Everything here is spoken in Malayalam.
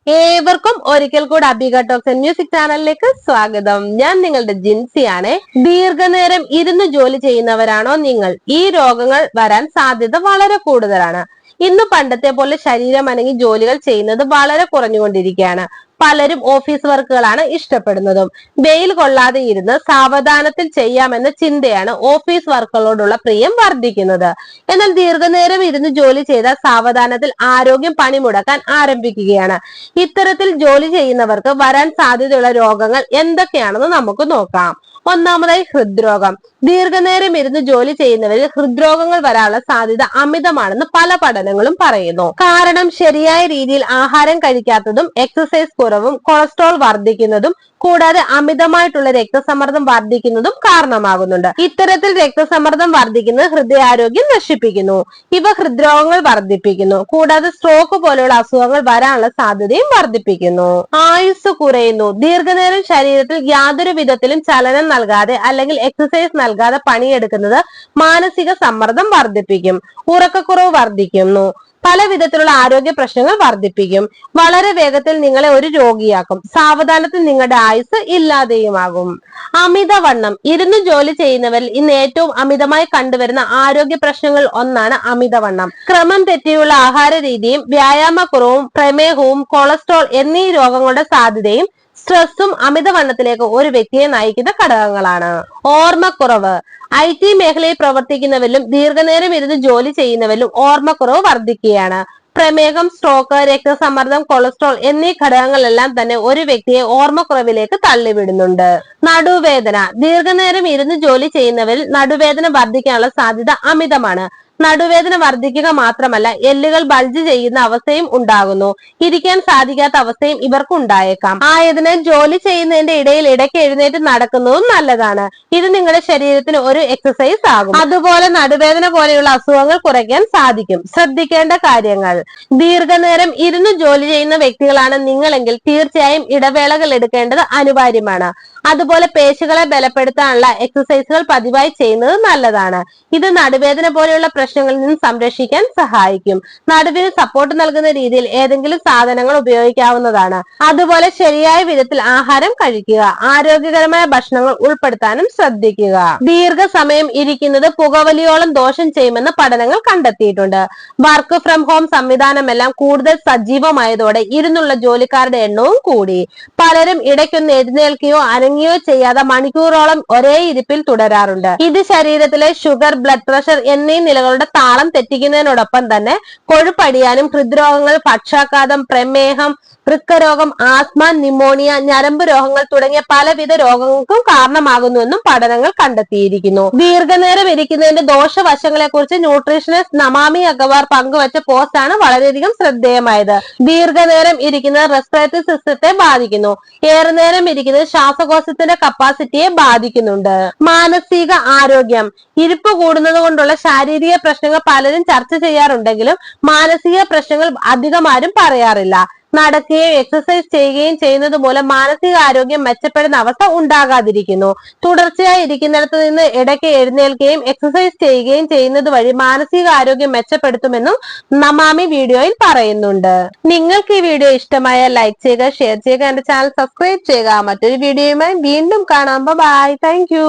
ഏവർക്കും ഒരിക്കൽ കൂടി അബിക ടോക്സ് മ്യൂസിക് ചാനലിലേക്ക് സ്വാഗതം. ഞാൻ നിങ്ങളുടെ ജിൻസിയാണ്. ദീർഘനേരം ഇരുന്ന് ജോലി ചെയ്യുന്നവരാണോ നിങ്ങൾ? ഈ രോഗങ്ങൾ വരാൻ സാധ്യത വളരെ കൂടുതലാണ്. ഇന്ന് പണ്ടത്തെ പോലെ ശരീരം അനങ്ങി ജോലികൾ ചെയ്യുന്നത് വളരെ കുറഞ്ഞുകൊണ്ടിരിക്കുകയാണ്. പലരും ഓഫീസ് വർക്കുകളാണ് ഇഷ്ടപ്പെടുന്നതും. വെയിൽ കൊള്ളാതെ ഇരുന്ന് സാവധാനത്തിൽ ചെയ്യാമെന്ന ചിന്തയാണ് ഓഫീസ് വർക്കുകളോടുള്ള പ്രിയം വർദ്ധിക്കുന്നത്. എന്നാൽ ദീർഘനേരം ഇരുന്ന് ജോലി ചെയ്ത സാവധാനത്തിൽ ആരോഗ്യം പണിമുടക്കാൻ ആരംഭിക്കുകയാണ്. ഇത്തരത്തിൽ ജോലി ചെയ്യുന്നവർക്ക് വരാൻ സാധ്യതയുള്ള രോഗങ്ങൾ എന്തൊക്കെയാണെന്ന് നമുക്ക് നോക്കാം. ഒന്നാമതായി ഹൃദ്രോഗം. ദീർഘനേരം ഇരുന്ന് ജോലി ചെയ്യുന്നവരിൽ ഹൃദ്രോഗങ്ങൾ വരാനുള്ള സാധ്യത അമിതമാണെന്ന് പല പഠനങ്ങളും പറയുന്നു. കാരണം ശരിയായ രീതിയിൽ ആഹാരം കഴിക്കാത്തതും എക്സസൈസ് കുറവും കൊളസ്ട്രോൾ വർദ്ധിക്കുന്നതും കൂടാതെ അമിതമായിട്ടുള്ള രക്തസമ്മർദ്ദം വർദ്ധിക്കുന്നതും കാരണമാകുന്നുണ്ട്. ഇത്തരത്തിൽ രക്തസമ്മർദ്ദം വർദ്ധിക്കുന്നത് ഹൃദയാരോഗ്യം നശിപ്പിക്കുന്നു. ഇവ ഹൃദ്രോഗങ്ങൾ വർദ്ധിപ്പിക്കുന്നു. കൂടാതെ സ്ട്രോക്ക് പോലെയുള്ള അസുഖങ്ങൾ വരാനുള്ള സാധ്യതയും വർദ്ധിപ്പിക്കുന്നു. ആയുസ് കുറയുന്നു. ദീർഘനേരം ശരീരത്തിൽ യാതൊരു വിധത്തിലും ചലനം നൽകാതെ അല്ലെങ്കിൽ എക്സസൈസ് നൽകാതെ പണിയെടുക്കുന്നത് മാനസിക സമ്മർദ്ദം വർദ്ധിപ്പിക്കും. ഉറക്കക്കുറവ് വർദ്ധിക്കുന്നു. പല വിധത്തിലുള്ള ആരോഗ്യ പ്രശ്നങ്ങൾ വർദ്ധിപ്പിക്കും. വളരെ വേഗത്തിൽ നിങ്ങളെ ഒരു രോഗിയാക്കും. സാവധാനത്തിൽ നിങ്ങളുടെ ആയുസ് ഇല്ലാതെയുമാകും. അമിതവണ്ണം. ഇരുന്ന് ജോലി ചെയ്യുന്നവരിൽ ഇന്ന് ഏറ്റവും അമിതമായി കണ്ടുവരുന്ന ആരോഗ്യ പ്രശ്നങ്ങൾ ഒന്നാണ് അമിതവണ്ണം. ക്രമം തെറ്റിയുള്ള ആഹാര രീതിയും വ്യായാമക്കുറവും പ്രമേഹവും കൊളസ്ട്രോൾ എന്നീ രോഗങ്ങളുടെ സാധ്യതയും സ്ട്രെസ്സും അമിതവണ്ണത്തിലേക്ക് ഒരു വ്യക്തിയെ നയിക്കുന്ന ഘടകങ്ങളാണ്. ഓർമ്മക്കുറവ്. IT മേഖലയിൽ പ്രവർത്തിക്കുന്നവരിലും ദീർഘനേരം ഇരുന്ന് ജോലി ചെയ്യുന്നവരിലും ഓർമ്മക്കുറവ് വർദ്ധിക്കുകയാണ്. പ്രമേഹം, സ്ട്രോക്ക്, രക്തസമ്മർദ്ദം, കൊളസ്ട്രോൾ എന്നീ ഘടകങ്ങളെല്ലാം തന്നെ ഒരു വ്യക്തിയെ ഓർമ്മക്കുറവിലേക്ക് തള്ളിവിടുന്നുണ്ട്. നടുവേദന. ദീർഘനേരം ഇരുന്ന് ജോലി ചെയ്യുന്നവരിൽ നടുവേദന വർദ്ധിക്കാനുള്ള സാധ്യത അമിതമാണ്. നടുവേദന വർദ്ധിക്കുക മാത്രമല്ല എല്ലുകൾ ബൾജ് ചെയ്യുന്ന അവസ്ഥയും ഉണ്ടാകുന്നു. ഇരിക്കാൻ സാധിക്കാത്ത അവസ്ഥയും ഇവർക്ക് ഉണ്ടായേക്കാം. ആയതിനാൽ ജോലി ചെയ്യുന്നതിന്റെ ഇടയിൽ ഇടയ്ക്ക് എഴുന്നേറ്റ് നടക്കുന്നതും നല്ലതാണ്. ഇത് നിങ്ങളുടെ ശരീരത്തിന് ഒരു എക്സസൈസ് ആകും. അതുപോലെ നടുവേദന പോലെയുള്ള അസുഖങ്ങൾ കുറയ്ക്കാൻ സാധിക്കും. ശ്രദ്ധിക്കേണ്ട കാര്യങ്ങൾ. ദീർഘനേരം ഇരുന്ന് ജോലി ചെയ്യുന്ന വ്യക്തികളാണ് നിങ്ങളെങ്കിൽ തീർച്ചയായും ഇടവേളകൾ എടുക്കേണ്ടത് അനിവാര്യമാണ്. അതുപോലെ പേശികളെ ബലപ്പെടുത്താനുള്ള എക്സസൈസുകൾ പതിവായി ചെയ്യുന്നത് നല്ലതാണ്. ഇത് നടുവേദന പോലെയുള്ള പ്രശ്നങ്ങളിൽ നിന്ന് സംരക്ഷിക്കാൻ സഹായിക്കും. നടുവിന് സപ്പോർട്ട് നൽകുന്ന രീതിയിൽ ഏതെങ്കിലും സാധനങ്ങൾ ഉപയോഗിക്കാവുന്നതാണ്. അതുപോലെ ശരിയായ വിധത്തിൽ ആഹാരം കഴിക്കുക. ആരോഗ്യകരമായ ഭക്ഷണങ്ങൾ ഉൾപ്പെടുത്താനും ശ്രദ്ധിക്കുക. ദീർഘസമയം ഇരിക്കുന്നത് പുകവലിയോളം ദോഷം ചെയ്യുമെന്ന് പഠനങ്ങൾ കണ്ടെത്തിയിട്ടുണ്ട്. വർക്ക് ഫ്രം ഹോം സംവിധാനമെല്ലാം കൂടുതൽ സജീവമായതോടെ ഇരുന്നുള്ള ജോലിക്കാരുടെ എണ്ണവും കൂടി. പലരും ഇടയ്ക്കൊന്ന് എഴുന്നേൽക്കുകയോ അനങ്ങുകയോ ചെയ്യാതെ മണിക്കൂറോളം ഒരേ ഇരിപ്പിൽ തുടരാറുണ്ട്. ഇത് ശരീരത്തിലെ ഷുഗർ, ബ്ലഡ് പ്രഷർ എന്നീ നിലകളുടെ താളം തെറ്റിക്കുന്നതിനോടൊപ്പം തന്നെ കൊഴുപ്പടിയാനും ഹൃദ്രോഗങ്ങൾ, പക്ഷാഘാതം, പ്രമേഹം, വൃക്കരോഗം, ആസ്മ, ന്യൂമോണിയ, ഞരമ്പ് രോഗങ്ങൾ തുടങ്ങിയ പലവിധ രോഗങ്ങൾക്കും കാരണമാകുന്നുവെന്നും പഠനങ്ങൾ കണ്ടെത്തിയിരിക്കുന്നു. ദീർഘനേരം ഇരിക്കുന്നതിന്റെ ദോഷവശങ്ങളെ കുറിച്ച് ന്യൂട്രീഷനിസ്റ്റ് നമാമി അഗർവാൾ പങ്കുവച്ച പോസ്റ്റാണ് വളരെയധികം ശ്രദ്ധേയമായത്. ദീർഘനേരം ഇരിക്കുന്നത് റെസ്പിറേറ്ററി സിസ്റ്റത്തെ ബാധിക്കുന്നു. ഏറെ നേരം ഇരിക്കുന്നത് ശ്വാസകോശത്തിന്റെ കപ്പാസിറ്റിയെ ബാധിക്കുന്നുണ്ട്. മാനസിക ആരോഗ്യം. ഇരിപ്പ് കൂടുന്നത് കൊണ്ടുള്ള ശാരീരിക പ്രശ്നങ്ങൾ പലരും ചർച്ച ചെയ്യാറുണ്ടെങ്കിലും മാനസിക പ്രശ്നങ്ങൾ അധികം ആരും പറയാറില്ല. നടക്കുകയും എക്സസൈസ് ചെയ്യുകയും ചെയ്യുന്നത് മൂലം മാനസിക ആരോഗ്യം മെച്ചപ്പെടുന്ന അവസ്ഥ ഉണ്ടാകാതിരിക്കുന്നു. തുടർച്ചയായി ഇരിക്കുന്നിടത്ത് നിന്ന് ഇടയ്ക്ക് എഴുന്നേൽക്കുകയും എക്സസൈസ് ചെയ്യുകയും ചെയ്യുന്നത് വഴി മാനസിക ആരോഗ്യം മെച്ചപ്പെടുത്തുമെന്നും നമാമി വീഡിയോയിൽ പറയുന്നുണ്ട്. നിങ്ങൾക്ക് ഈ വീഡിയോ ഇഷ്ടമായ ലൈക്ക് ചെയ്യുക, ഷെയർ ചെയ്യുക, എന്റെ ചാനൽ സബ്സ്ക്രൈബ് ചെയ്യുക. മറ്റൊരു വീഡിയോയുമായി വീണ്ടും കാണാം. ബൈ. Thank you.